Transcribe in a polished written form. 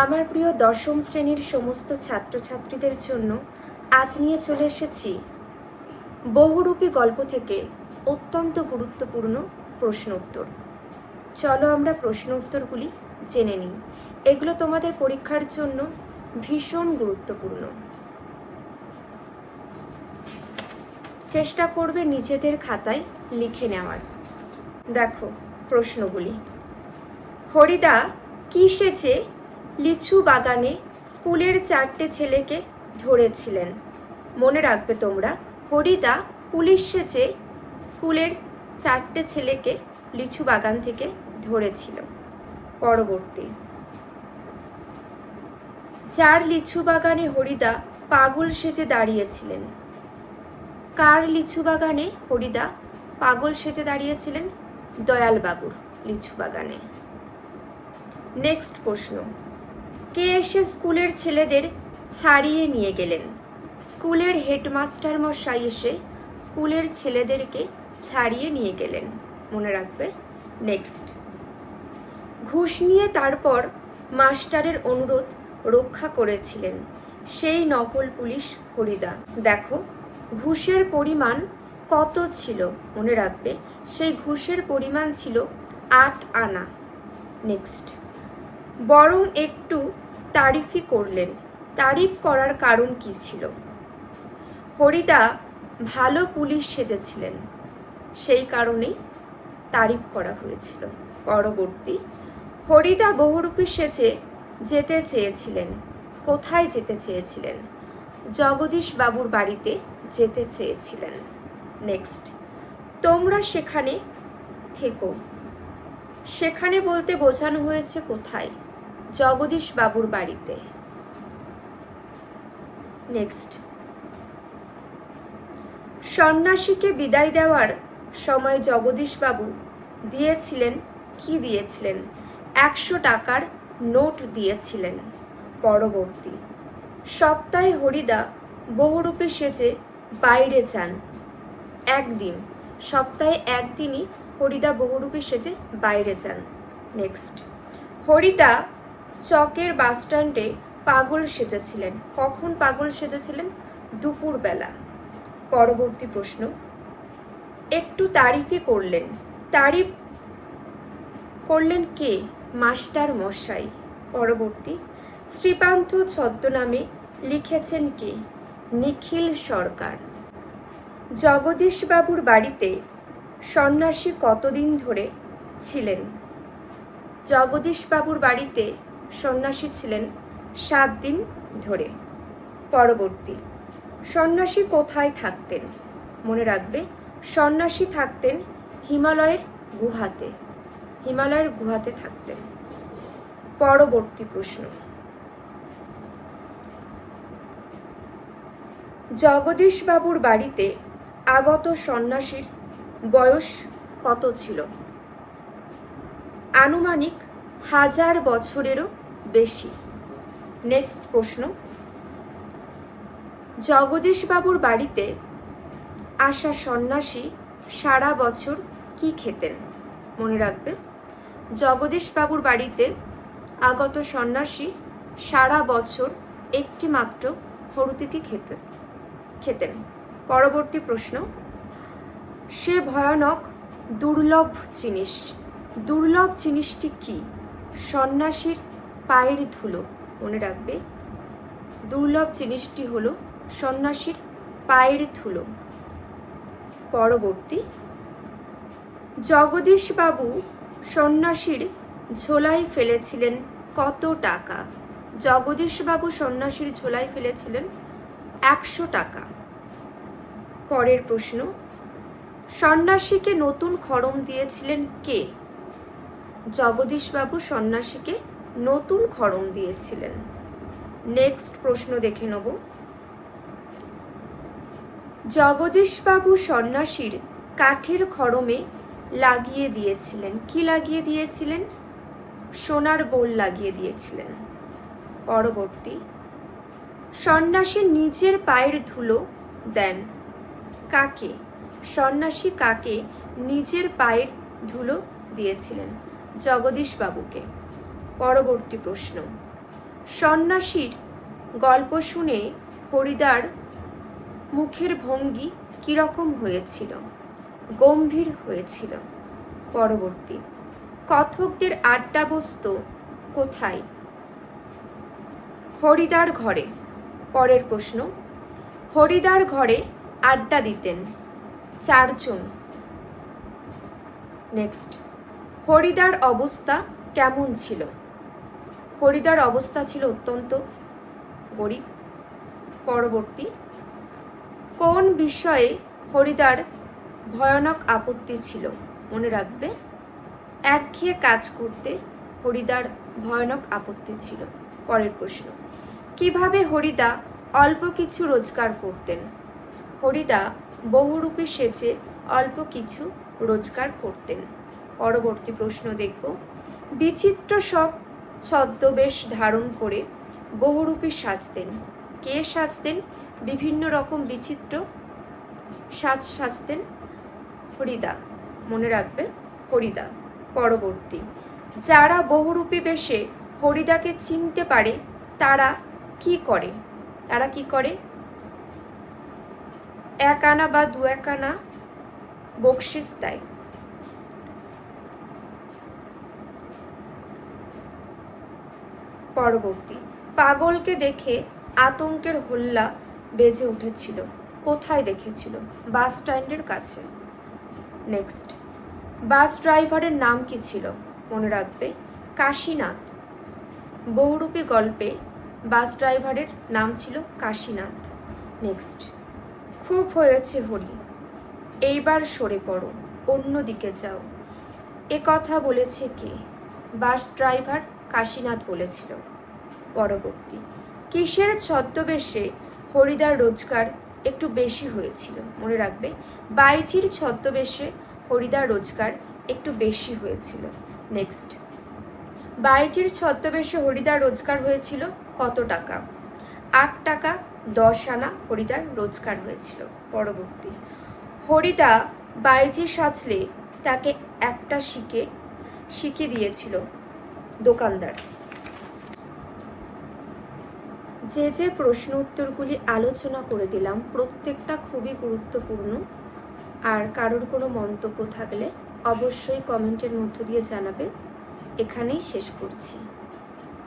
আমার প্রিয় দশম শ্রেণীর সমস্ত ছাত্রছাত্রীদের জন্য আজ নিয়ে চলে এসেছি বহুরূপী গল্প থেকে অত্যন্ত গুরুত্বপূর্ণ প্রশ্ন উত্তর। চলো আমরা প্রশ্ন উত্তরগুলি জেনে নিই। এগুলো তোমাদের পরীক্ষার জন্য ভীষণ গুরুত্বপূর্ণ। চেষ্টা করবে নিজেদের খাতায় লিখে নেওয়ার। দেখো প্রশ্নগুলি। হরিদা কি সেচে লিচু বাগানে স্কুলের 4টে ছেলেকে ধরেছিলেন? মনে রাখবে তোমরা, হরিদা পুলিশ সেজে স্কুলের 4টে ছেলেকে লিচু বাগান থেকে ধরেছিল। পরবর্তী, যার লিচু বাগানে হরিদা পাগল সেজে দাঁড়িয়েছিলেন, কার লিচু বাগানে হরিদা পাগল সেজে দাঁড়িয়েছিলেন? দয়ালবাবুর লিচু বাগানে। নেক্সট প্রশ্ন, কে এসে স্কুলের ছেলেদের ছাড়িয়ে নিয়ে গেলেন? স্কুলের হেডমাস্টার মশাই এসে স্কুলের ছেলেদেরকে ছাড়িয়ে নিয়ে গেলেন। মনে রাখবে। নেক্সট, ঘুষ নিয়ে তারপর মাস্টারের অনুরোধ রক্ষা করেছিলেন সেই নকল পুলিশ হরিদা। দেখো ঘুষের পরিমাণ কত ছিল? মনে রাখবে, সেই ঘুষের পরিমাণ ছিল 8 আনা। নেক্সট, বরং একটু তারিফই করলেন, তারিফ করার কারণ কি ছিল? হরিদা ভালো পুলিশ সেজেছিলেন, সেই কারণেই তারিফ করা হয়েছিল। পরবর্তী, হরিদা বহুরূপী সেজে যেতে চেয়েছিলেন, কোথায় যেতে চেয়েছিলেন? জগদীশ বাবুর বাড়িতে যেতে চেয়েছিলেন। নেক্সট, তোমরা সেখানে থেকো, সেখানে বলতে বোঝানো হয়েছে কোথায়? জগদীশ বাবুর বাড়িতে। নেক্সট, সন্ন্যাসীকে বিদায় দেওয়ার সময় জগদীশ বাবু দিয়েছিলেন কি দিয়েছিলেন? 100 টাকার নোট দিয়েছিলেন। পরবর্তী, সপ্তাহে হরিদা বহুরূপী সেজে বাইরে যান একদিন, সপ্তাহে একদিনই হরিদা বহুরূপী সেজে বাইরে যান। নেক্সট, হরিদা চকের বাসস্ট্যান্ডে পাগল সেজেছিলেন, কখন পাগল সেজেছিলেন? দুপুরবেলা। পরবর্তী প্রশ্ন, একটু তারিফই করলেন, তারিফ করলেন কে? মাস্টার মশাই। পরবর্তী, শ্রীপান্থ ছদ্মনামে লিখেছেন কে? নিখিল সরকার। জগদীশবাবুর বাড়িতে সন্ন্যাসী কতদিন ধরে ছিলেন? জগদীশবাবুর বাড়িতে সন্ন্যাসী ছিলেন 7 দিন ধরে। পরবর্তী, সন্ন্যাসী কোথায় থাকতেন? মনে রাখবে, সন্ন্যাসী থাকতেন হিমালয়ের গুহাতে, হিমালয়ের গুহাতে থাকতেন। পরবর্তী প্রশ্ন, জগদীশবাবুর বাড়িতে আগত সন্ন্যাসীর বয়স কত ছিল? আনুমানিক 1000 বছরেরও বেশি। নেক্সট প্রশ্ন, জগদীশবাবুর বাড়িতে আসা সন্ন্যাসী সারা বছর কি খেতেন? মনে রাখবে, জগদীশবাবুর বাড়িতে আগত সন্ন্যাসী সারা বছর একটি মাত্র হরুতিকি খেতেন। পরবর্তী প্রশ্ন, সে ভয়ানক দুর্লভ জিনিস, দুর্লভ জিনিসটি কি? সন্ন্যাসীর পায়ের ধুলো। মনে রাখবে, দুর্লভ জিনিসটি হলো সন্ন্যাসীর পায়ের ধুলো। পরবর্তী, জগদীশবাবু সন্ন্যাসীর ঝোলায় ফেলেছিলেন কত টাকা? জগদীশবাবু সন্ন্যাসীর ঝোলায় ফেলেছিলেন 100 টাকা। পরের প্রশ্ন, সন্ন্যাসীকে নতুন খড়ম দিয়েছিলেন কে? জগদীশবাবু সন্ন্যাসীকে নতুন খড়ম দিয়েছিলেন। নেক্সট প্রশ্ন দেখে নেব, জগদীশবাবু সন্ন্যাসীর কাঠের খড়মে লাগিয়ে দিয়েছিলেন, কি লাগিয়ে দিয়েছিলেন? সোনার বোল লাগিয়ে দিয়েছিলেন। পরবর্তী, সন্ন্যাসী নিজের পায়ের ধুলো দেন কাকে? সন্ন্যাসী কাকে নিজের পায়ের ধুলো দিয়েছিলেন? জগদীশবাবুকে। পরবর্তী প্রশ্ন, সন্ন্যাসীর গল্প শুনে হরিদার মুখের ভঙ্গি কীরকম হয়েছিল? গম্ভীর হয়েছিল। পরবর্তী, কথকদের আড্ডা বসতো কোথায়? হরিদার ঘরে। পরের প্রশ্ন, হরিদার ঘরে আড্ডা দিতেন 4 জন। নেক্সট, হরিদার অবস্থা কেমন ছিল? হরিদার অবস্থা ছিল অত্যন্ত গরিব। পরবর্তী, কোন বিষয়ে হরিদার ভয়ানক আপত্তি ছিল? মনে রাখবে, একঘেয়ে কাজ করতে হরিদার ভয়ানক আপত্তি ছিল। পরের প্রশ্ন, কিভাবে হরিদা অল্প কিছু রোজগার করতেন? হরিদা বহুরূপী সেজে অল্প কিছু রোজগার করতেন। পরবর্তী প্রশ্ন দেখব, বিচিত্র সব ছদ্মবেশ ধারণ করে বহুরূপী সাজতেন। কে সাজতেন? বিভিন্ন রকম বিচিত্র সাজতেন হরিদা। মনে রাখবে, হরিদা। পরবর্তী, যারা বহুরূপী বেশে হরিদাকে চিনতে পারে তারা কি করে? তারা কি করে? 1 আনা বা 2 আনা বকশিস দেয়। পরবর্তী, পাগলকে দেখে আতঙ্কের হল্লা বেজে উঠেছিল। কোথায় দেখেছিল? বাস স্ট্যান্ডের কাছে। নেক্সট, বাস ড্রাইভারের নাম কি ছিল? মনে রাখবে, কাশীনাথ। বহুরূপী গল্পে বাস ড্রাইভারের নাম ছিল কাশীনাথ। নেক্সট, খুব হয়েছে হরি, এইবার সরে পড়ো, অন্যদিকে যাও। এ কথা বলেছে কে? বাস ড্রাইভার কাশীনাথ বলেছিল। পরবর্তী, কিসের ছদ্মবেশে হরিদার রোজগার একটু বেশি হয়েছিল? মনে রাখবে, বাইজির ছদ্মবেশে হরিদার রোজগার একটু বেশি হয়েছিল। নেক্সট, বাইজির ছদ্মবেশে হরিদার রোজগার হয়েছিল কত টাকা? 8 টাকা 10 আনা হরিদার রোজগার হয়েছিল। পরবর্তী, হরিদা বাইজি সাজলে তাকে একটা শিখে দিয়েছিল দোকানদার। যে প্রশ্ন উত্তরগুলি আলোচনা করে দিলাম প্রত্যেকটা খুবই গুরুত্বপূর্ণ। আর কারোর কোনো মন্তব্য থাকলে অবশ্যই কমেন্টের মধ্য দিয়ে জানাবে। এখানেই শেষ করছি।